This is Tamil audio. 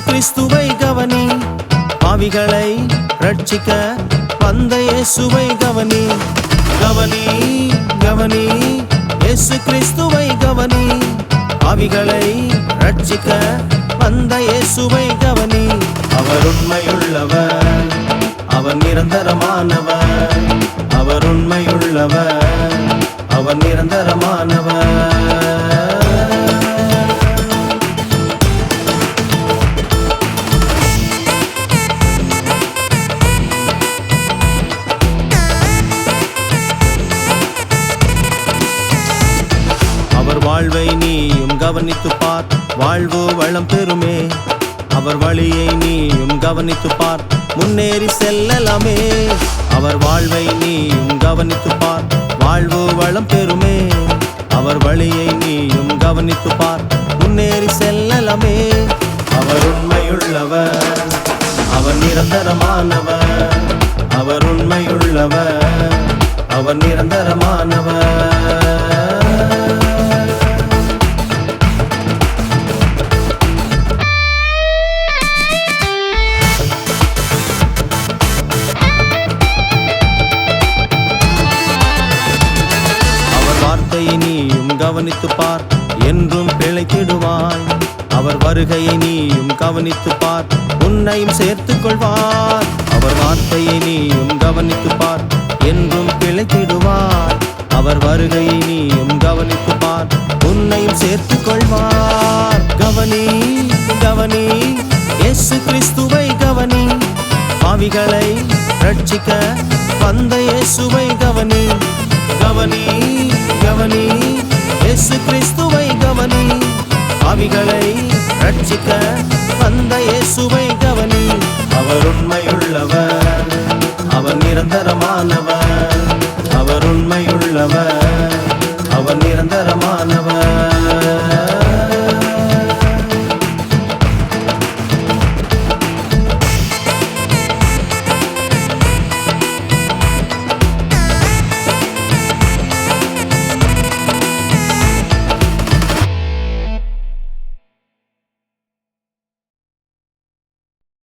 கிறிஸ்துவை கவனி, பாவிகளை ரட்சிக்க வந்த இயேசுவை கவனி. கவனி கவனி இயேசு கிறிஸ்துவை கவனி, பாவிகளை ரட்சிக்க வந்த இயேசுவை கவனி. அவர் உண்மையுள்ளவர், அவர் நிரந்தரமானவர். அவர் உண்மையுள்ளவர், அவர் நிரந்தரமானவர். அவர் வாழ்வை நீயும் கவனித்து பார், வாழ்வு வளம் பெறுமே. அவர் வழியை நீயும் கவனித்து பார், முன்னேறி செல்லலாமே. அவர் வாழ்வை நீயும் கவனித்து பார், வாழ்வு வளம் பெறுமே. அவர் வழியை நீயும் கவனித்து பார், முன்னேறி செல்லலாமே. அவர் உண்மையுள்ளவர், அவர் நிரந்தரமானவர். அவர் உண்மையுள்ளவர், அவர் நிரந்தரமானவர். நீயும் கவனித்து பார், என்றும் பிழைத்திடுவாய். அவர் வருகையை நீயும் கவனித்து பார், உன்னையும் சேர்த்துக் கொள்வார். அவர் வார்த்தையை நீயும் கவனித்து பார், என்றும் பிழைத்திடுவார். அவர் வருகையை நீயும் கவனித்து பார், உன்னையும் சேர்த்துக் கொள்வார். கவனி கவனி இயேசு கிறிஸ்துவை கவனி, பாவிகளை ரட்சிக்க வந்த இயேசுவை கவனி. கவனி கவனி இயேசு கிறிஸ்துவை கவனி, பாவிகளை ரட்சிக்க வந்த இயேசுவை கவனி. அவர் உண்மையுள்ளவர், அவர் நிரந்தரமானவர். அவர் உண்மையுள்ளவர், அவர் நிரந்தரமானவர்.